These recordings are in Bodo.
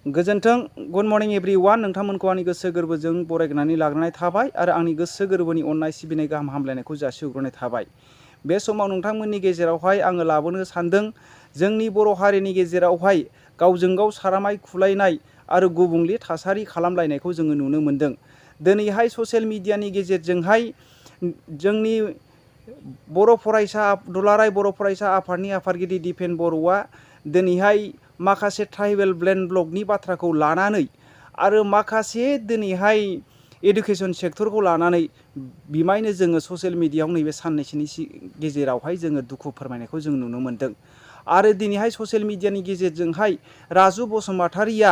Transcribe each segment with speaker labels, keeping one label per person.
Speaker 1: गोजोन्थों गुड मर्निं एभ्रिवान नोंथांमोनखौ आंनि गोसो गोरबोजों बरायनानै लाग्रोनाय थाबाय आरो आंनि गोसो गोरबोनि अननाय सिबिनाय गाहाम हामलायनायखौ जासिहरग्रोनाय थाबाय। बे समाव नोंथांमोननि गेजेरावहाय आङो लाबोनो सानदों जोंनि बर' हारिनि गेजेरावहाय गावजों गाव सारामाय खुलायनाय आरो गुबुंले थासारि खालामलायनायखौ जोङो नुनो मोनदों। दिनैहाय ससियेल मिडियानि गेजेरजोंहाय जोंनि दुलाराय बर' फरायसा आफादनि आफादगिरि दिपेन बर'आ दिनैहाय माखासे ट्राइबेल ब्लकनि बाथ्राखौ लानानै आरो माखासे दिनैहाय एडुकेशन सेक्टरखौ लानानै बिमायनो जोङो ससियेल मिडियायाव नैबे साननैसोनि गेजेरावहाय जोङो दुखु फोरमायनायखौ जों नुनो मोनदों। आरो दिनैहाय ससियेल मिडियानि गेजेरजोंहाय राजु बसुमतारिया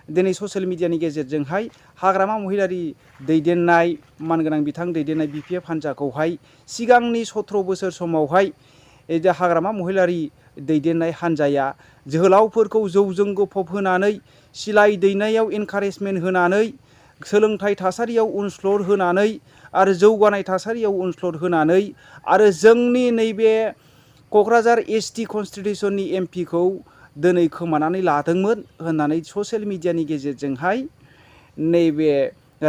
Speaker 1: दिनै ससियेल मिडियानि गेजेरजोंहाय हाग्रामा महिलारि दैदेननाय मानगोनां बिथां दैदेननाय BPF हान्जाखौहाय सिगांनि 17 बोसोर समावहाय हाग्रामा महिलारि दैदेननाय हान्जाया जोहोलावफोरखौ जौजों गफब होनानै सिलाइ दैनायाव एनकारेजमेन्ट होनानै सोलोंथाइ थासारियाव उनस्लर होनानै आरो जौगानाय थासारियाव उनस्लर होनानै आरो जोंनि नैबे क'क्राझार ST कनस्टिटिउसननि MP खौ दिनै खोमानानै लादोंमोन होननानै ससियेल मिडियानि गेजेरजोंहाय नैबे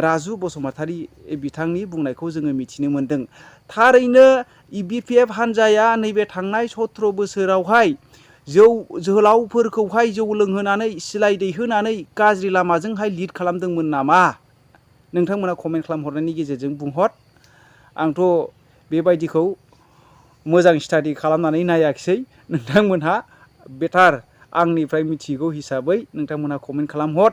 Speaker 1: राजु बसुमतारि बिथांनि बुंनायखौ जोङो मिथिनो मोनदों। थारैनो BPF हान्जाया नैबे थांनाय 17 बोसोरावहाय जोहोलावफोरखौहाय जौ लोंहोनानै सिलाइ दैहोनानै गाज्रि लामाजोंहाय लिड खालामदोंमोन नामा? नोंथांमोना कमेन्ट खालामहरनायनि गेजेरजों बुंहर। आंथ' बेबायदिखौ मोजां स्टाडि खालामनानै नायाखिसै। नोंथांमोनहा बेटार आंनिफ्राय मिथिगौ हिसाबै नोंथांमोनहा कमेन्ट खालामहर।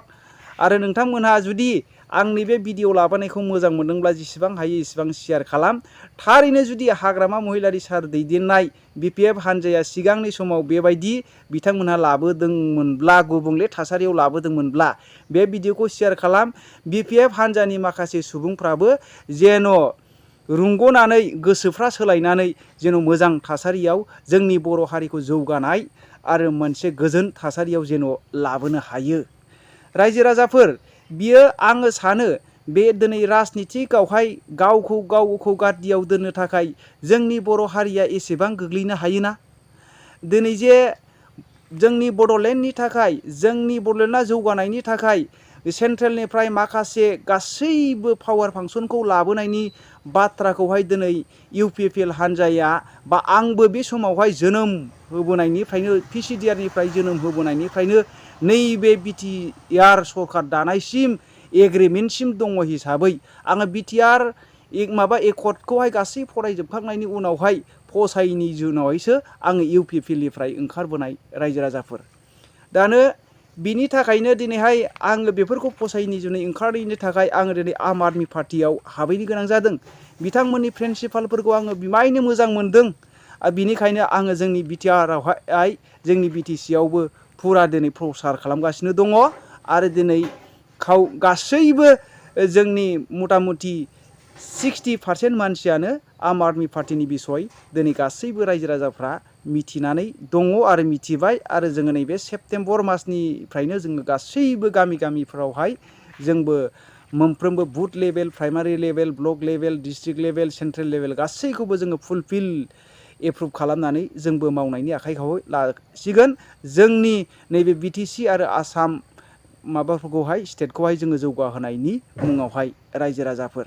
Speaker 1: आरो नोंथांमोनहा जुदि आंनि बे भिडिअ लाबोनायखौ मोजां मोनदोंब्ला जेसेबां हायो एसेबां शेयार खालाम। थारैनो जुदि हाग्रामा महिलारि सार दैदेननाय BPF हान्जाया सिगांनि समाव बेबायदि बिथांमोनहा लाबोदोंमोनब्ला गुबुंले थासारियाव लाबोदोंमोनब्ला बे भिडिअखौ शेयार खालाम। BPF हान्जानि माखासे सुबुंफ्राबो जेन' रुंग'नानै गोसोफ्रा सोलायनानै जेन' मोजां थासारियाव जोंनि बर' हारिखौ जौगानाय आरो मोनसे गोजोन थासारियाव जेन' लाबोनो हायो। रायजो राजाफोर बियो आङो सानो बे दिनै राजनितिकआवहाय गावखौ गादियाव दोननो थाखाय जोंनि बर' हारिया एसेबां गोग्लैनो हायोना? दिनै जे जोंनि बड'लेण्डनि थाखाय जोंनि बड'लेण्डआ जौगानायनि थाखाय सेन्ट्रेलनिफ्राय माखासे गासैबो पावार फांसनखौ लाबोनायनि बाथ्राखौहाय दिनै UPPL हान्जाया बा आंबो बे समावहाय जोनोम होबोनायनिफ्रायनो PCDR निफ्राय जोनोम होबोनायनिफ्रायनो नैबे BTR सरखार दानायसिम एग्रिमेन्टसिम दङ हिसाबै आङो BTR एकर्डखौहाय गासै फरायजोबखांनायनि उनावहाय फसायैनि जुनावहायसो आङो UPPL निफ्राय ओंखारबोनाय रायजो राजाफोर। दानो बिनि थाखायनो दिनैहाय आङो बेफोरखौ फसायैनि जुनै ओंखारनायनि थाखाय आङो दिनै आम आदमि पार्टियाव हाबैनो गोनां जादों। बिथांमोननि प्रिन्सिपालफोरखौ आङो बिमायनो मोजां मोनदों। बिनिखायनो आङो जोंनि BTRआवहाय जोंनि BTCआवबो फुरा दिनै प्रसार खालामगासिनो दङ। आरो दिनै गासैबो जोंनि मथा मथि 60% मानसियानो आम आदमि पार्टिनि बिसय दिनै गासैबो रायजो राजाफ्रा मिथिनानै दङ आरो मिथिबाय। आरो जोङो नैबे सेप्तेम्बर मासनिफ्रायनो जोङो गासैबो गामिफ्रावहाय जोंबो मोनफ्रोमबो booth level, primary level, block level, district level, central level गासैखौबो जोङो फुलफिल एप्रुभ खालामनानै जोंबो मावनायनि आखाइखौ लासिगोन। जोंनि नैबे BTC आरो आसाम माबाफोरखौहाय स्टेटखौहाय जोङो जौगाहोनायनि मुङावहाय रायजो राजाफोर।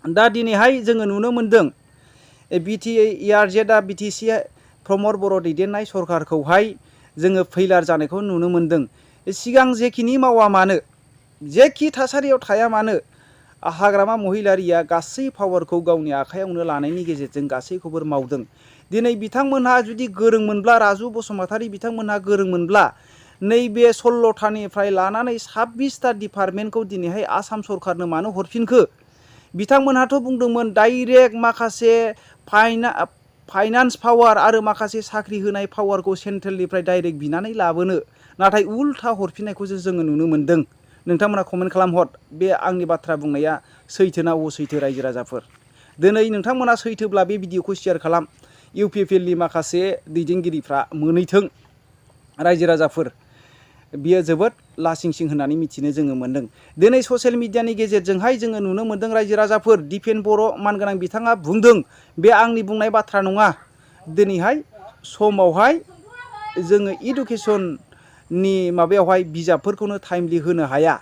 Speaker 1: दा दिनैहाय जोङो नुनो मोनदों BTC प्रमद बर' दैदेननाय सरकारखौहाय जोङो फैलार जानायखौ नुनो मोनदों। सिगां जेखिनि मावा मानो जेखि थासारियाव थाया मानो हाग्रामा महिलारिया गासै पावारखौ गावनि आखायावनो लानायनि गेजेरजों गासैखौबो मावदों। दिनै बिथांमोनहा जुदि गोरोंमोनब्ला राजु बसुमतारि बिथांमोनहा गोरोंमोनब्ला नैबे 16थानिफ्राय लानानै 26टा डिपार्टमेन्टखौ दिनैहाय आसाम सरकारनो मानो हरफिनखो? बिथांमोनहाथ' बुंदोंमोन डाइरेक्ट माखासे फाइनान्स पावार आरो माखासे साख्रि होनाय पावारखौ सेन्ट्रेलनिफ्राय डाइरेक्ट बिनानै लाबोनो, नाथाय उल्था हरफिननायखौसो जोङो नुनो मोनदों। नोंथांमोना कमेन्ट खालामहर बे आंनि बाथ्रा बुंनाया सैथो ना असैथो रायजो राजाफोर। दिनै नोंथांमोना सैथोब्ला बे भिडिअखौ शेयार खालाम। UPPLनि माखासे दैदेनगिरिफ्रा मोनहैथों। रायजो राजाफोर बियो जोबोद लासिंसिं होननानै मिथिनो जोङो मोनदों। दिनै ससियेल मिडियानि गेजेरजोंहाय जोङो नुनो मोनदों रायजो राजाफोर दिपेन बर' मानगोनां बिथाङा बुंदों बे आंनि बुंनाय बाथ्रा नङा। दिनैहाय समावहाय जोङो नि माबायावहाय बिजाबफोरखौनो टाइमलि होनो हाया।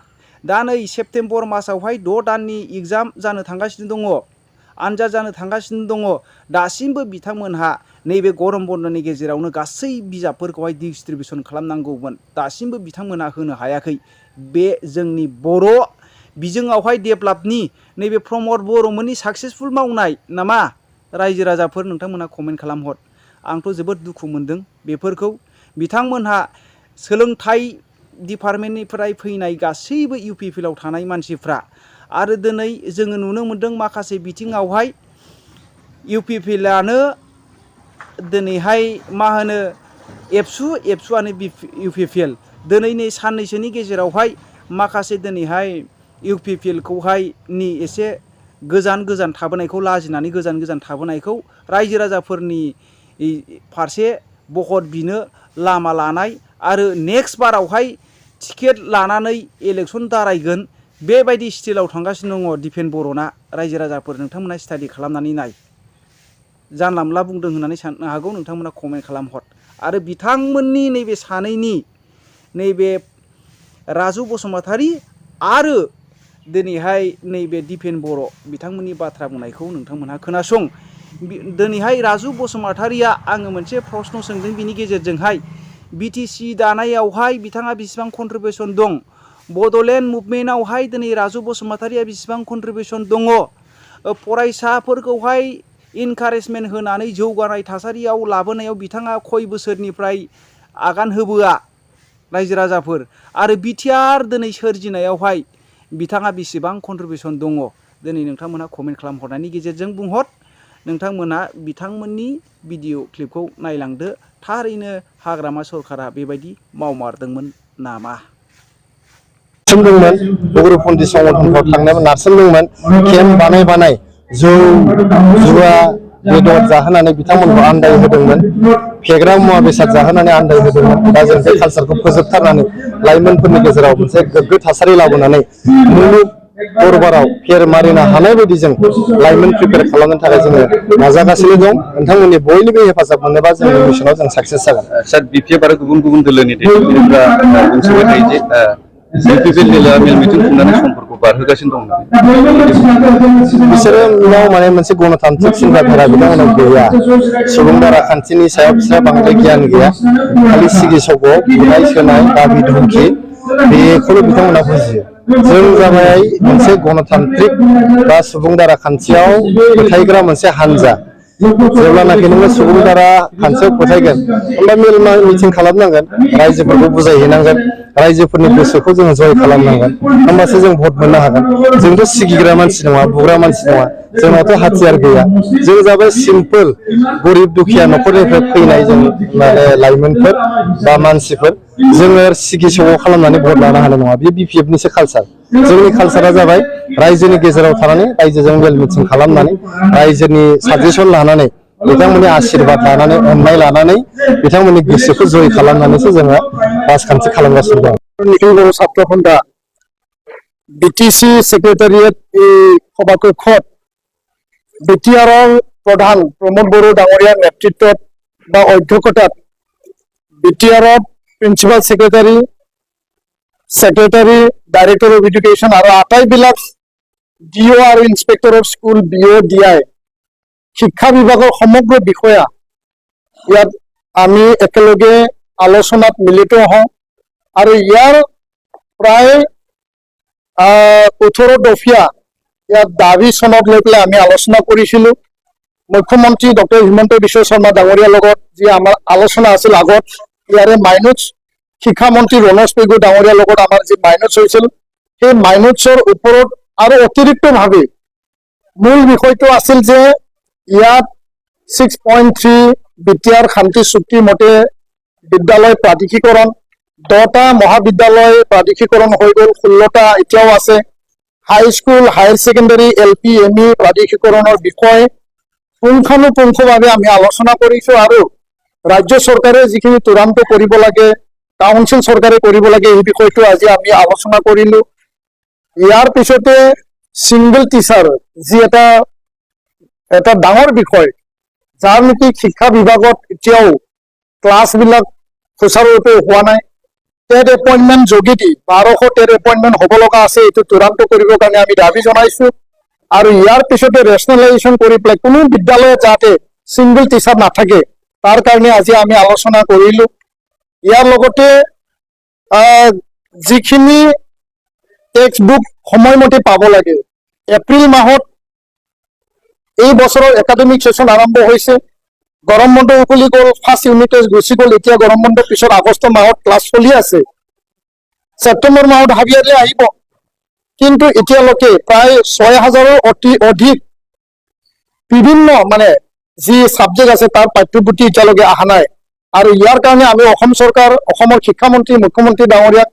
Speaker 1: दा नै सेप्तेम्बर मासावहाय 6 दाननि एग्जाम जानो थांगासिनो दङ, आनजाद जानो थांगासिनो दङ। दासिमबो बिथांमोनहा नैबे गरम बन्दनि गेजेरावनो गासै बिजाबफोरखौहाय डिस्ट्रिबिउसन खालामनांगौमोन, दासिमबो बिथांमोनहा होनो हायाखै। बे जोंनि बर' बिजोङावहाय डेभेलपनि नैबे प्रमद बर'मोननि साक्सेसफुल मावनाय नामा? रायजो राजाफोर नोंथांमोनहा कमेन्ट खालामहर। आंथ' जोबोद दुखु मोनदों बेफोरखौ। बिथांमोनहा सोलोंथाइ डिपार्टमेन्टनिफ्राय फैनाय गासैबो UPPL आव थानाय मानसिफ्रा, आरो दिनै जोङो नुनो मोन्दों माखासे बिथिङावहाय UPPL आनो दिनैहाय मा होनो एबसुआनो UPPL। दिनै नै साननैसोनि गेजेरावहाय माखासे दिनैहाय UPPL खौहाय नि एसे गोजान थाबोनायखौ लाजिनानै गोजान थाबोनायखौ रायजो राजाफोरनि फारसे बहत बिनो लामा लानाय, आरो नेक्स्ट बारावहाय टिकेट लानानै इलेक्सन दारायगोन बेबायदि स्टिलाव थांगासिनो दङ दिपेन बर'ना। रायजो राजाफोर नोंथांमोना स्टाडि खालामनानै नाय। जानला मोनला बुंदों होननानै साननो हागौ, नोंथांमोना कमेन्ट खालामहर। आरो बिथांमोननि नैबे सानैनि नैबे राजु बसुमतारी आरो दिनैहाय नैबे दिपेन बर' बिथांमोननि बाथ्रा बुंनायखौ नोंथांमोनहा खोनासं। दिनैहाय राजु बसुमतारीया आङो मोनसे प्रश्न सोंदों बिनि गेजेरजोंहाय, BTC दानायावहाय बिथाङा बेसेबां कन्ट्रिबिउसन दं? बड'लेण्ड मुभमेन्टआवहाय दिनै राजु बसुमतारीया बेसेबां कन्ट्रिबिउसन दङ? फरायसाफोरखौहाय इनकारेजमेन्ट होनानै जौगानाय थासारियाव लाबोनायाव बिथाङा खय बोसोरनिफ्राय आगान होबोआ? रायजो राजाफोर आरो बिटिआर दिनै सोरजिनायावहाय बिथाङा बेसेबां कन्ट्रिबिउसन दङ? दिनै नोंथांमोनहा कमेन्ट खालामहरनायनि गेजेरजों बुंहर। नोंथांमोनहा बिथांमोननि भिडिअ क्लिपखौ नायलांदो। थारैनो हाग्रामा सरकारा बेबायदि मावमारदोंमोन नामा?
Speaker 2: उग्रपन्थी संगठनफ्राव थांनानै नारसोमदोंमोन, केम्प बानाय जौ जुवा बेदर जाहोनानै बिथांमोनखौ आन्दाय होदोंमोन, फेग्रा मुवा बेसाद जाहोनानै आन्दाय होदोंमोन। दा जों बे कालसारखौ फोजोबथारनानै लाइमोनफोरनि गेजेराव मोनसे गोग्गो थासारि लाबोनानै मुलुग दरबाराव फेर मारिनो हानाय बायदि जों लाइमोन प्रिपेयार खालामनो थाखाय जोङो नाजागासिनो दं। नोंथांमोननि बयनिबो हेफाजाब मोनोबा जोंनि मिशनाव जों साक्सेस जागोन।
Speaker 3: सार BPF आरो गुबुन दोलोनि दैदेनगिरिफ्रा बुंसोबाय थायो जे UPPL दोलोआ मेल मिटिं खुंनानै समफोरखौ बारहोगासिनो दं।
Speaker 2: बिसोरो माने मोनसे गणतान्त्रिक सिन्ताधारा बिथांमोनाव गैया। सुबुं राजखान्थिनि सायाव बिसोरहा बांद्राय गियान गैया। खालि सिगि सग' बुनाय सोनाय दाबि धमखि बेखौल' बिथांमोना बुजियो। जों जाबाय मोनसे गणतान्त्रिक बा सुबुं राजखान्थियाव फोथायग्रा मोनसे हान्जा। जेब्लानाखि नोङो सुबुं राजखान्थियाव फोथायगोन होमबा मेल मिटिं खालामनांगोन, रायजोफोरखौ बुजायहैनांगोन, रायजोफोरनि गोसोखौ जोङो जय खालामनांगोन, होमबासो जों भट मोननो हागोन। जोंथ' सिगिग्रा मानसि नङा, बुग्रा मानसि नङा, जोंनावथ' हाथियार गैया। जों जाबाय सिम्पोल गरिब दुखिया न'खरनिफ्राय फैनाय जों माने लाइमोनफोर बा मानसिफोर। जोङो सिगि सग' खालामनानै भट लानो हानाय नङा। बे BPFनिसो कालसार। जोंनि कालसारा जाबाय रायजोनि गेजेराव थानानै रायजोजों मेल मिटिं खालामनानै रायजोनि साजेसन लानानै बिथांमोननि आशीर्बाद लानानै अननाय लानानै बिथांमोननि गोसोखौ जय खालामनानैसो जोङो राजखान्थि खालामगासिनो दं।
Speaker 4: बर' ছাত্র সন্থা BTC সেক্রেটারিয়েট এই সভাকক্ষত বিটিআৰৰ প্ৰধান প্ৰমোদ বড়ো ডাঙৰীয়াৰ নেতৃত্বত বা অধ্যক্ষতাত বিটিআৰৰ principal secretary, director of education আৰু আটাইবিলাক DO আৰু inspector of school BO DI শিক্ষা বিভাগৰ সমগ্ৰ বিষয়া ইয়াত আমি একেলগে আলোচনাত মিলিত হওঁ। আৰু ইয়াৰ প্ৰায় 18 দফীয়া ইয়াত দাবী চনত লৈ পেলাই আমি আলোচনা কৰিছিলোঁ। মুখ্যমন্ত্ৰী ডক্টৰ হিমন্ত বিশ্ব শৰ্মা ডাঙৰীয়াৰ লগত যি আমাৰ আলোচনা আছিল আগত, ইয়াৰে মাইনোটছ শিক্ষামন্ত্ৰী ৰণোজ পেগু ডাঙৰীয়াৰ লগত আমাৰ যি মাইনোটছ হৈছিল, সেই মাইনোটছৰ ওপৰত আৰু অতিৰিক্তভাৱে মূল বিষয়টো আছিল যে ইয়াত 6.3 বিটিআৰ শান্তি চুক্তি মতে বিদ্যালয় প্ৰাধিকৰণ 10টা মহাবিদ্যালয় প্ৰাধিকৰণ হৈ গ'ল, 16টা এতিয়াও আছে। High school, higher secondary, LP, ME প্ৰাধিকৰণৰ বিষয় পুংখানুপুংখভাৱে আমি আলোচনা কৰিছোঁ। আৰু ৰাজ্য চৰকাৰে যিখিনি তুৰান্ত কৰিব লাগে, কাউন্সিল চৰকাৰে কৰিব লাগে, এই বিষয়টো আজি আমি আলোচনা কৰিলোঁ। ইয়াৰ পিছতে সিংগল টিচাৰ যি এটা ডাঙৰ বিষয়, যাৰ নেকি শিক্ষা বিভাগত এতিয়াও ক্লাছবিলাক সুচাৰুৰূপে হোৱা নাই, টেট এপইণ্টমেণ্ট যোগেদি 1200 টেট এপইণ্টমেণ্ট হ'ব লগা আছে, এইটো চূড়ান্ত কৰিবৰ কাৰণে আমি দাবী জনাইছো। আৰু ইয়াৰ পিছতে ৰেচনেলাইজেশ্যন কৰি পেলাই কোনো বিদ্যালয়ত যাতে ছিংগল টিচাৰ নাথাকে তাৰ কাৰণে আজি আমি আলোচনা কৰিলো। ইয়াৰ লগতে যিখিনি টেক্সট বুক সময়মতে পাব লাগে, এপ্ৰিল মাহত এই বছৰৰ একাডেমিক সেশন আৰম্ভ হৈছে, গৰম বন্ধ উকলি গ'ল, ফাৰ্ষ্ট ইউনিট টেষ্ট গুচি গ'ল, এতিয়া গৰম বন্ধৰ পিছত আগষ্ট মাহত ক্লাছ চলি আছে, ছেপ্টেম্বৰ মাহত হাফ ইয়াৰলি আহিব, কিন্তু এতিয়ালৈকে প্ৰায় 6000ৰ অধিক বিভিন্ন যি ছাবজেক্ট আছে তাৰ পাঠ্যপুথি এতিয়ালৈকে অহা নাই। আৰু ইয়াৰ কাৰণে আমি অসম চৰকাৰ, অসমৰ শিক্ষামন্ত্ৰী, মুখ্যমন্ত্ৰী ডাঙৰীয়াক,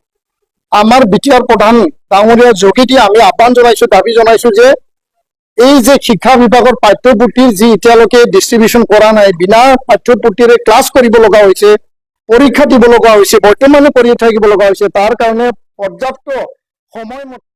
Speaker 4: আমাৰ বিটিআৰ প্ৰধান ডাঙৰীয়াৰ যোগেদি আমি আহ্বান জনাইছো, দাবী জনাইছো যে এই যে শিক্ষা বিভাগৰ পাঠ্যপুথিৰ যি এতিয়ালৈকে ডিষ্ট্ৰিবিউশ্যন কৰা নাই, বিনা পাঠ্যপুথিৰে ক্লাছ কৰিব লগা হৈছে, পৰীক্ষা দিব লগা হৈছে, বৰ্তমানে কৰি থাকিব লগা হৈছে, তাৰ কাৰণে পৰ্যাপ্ত সময়মতে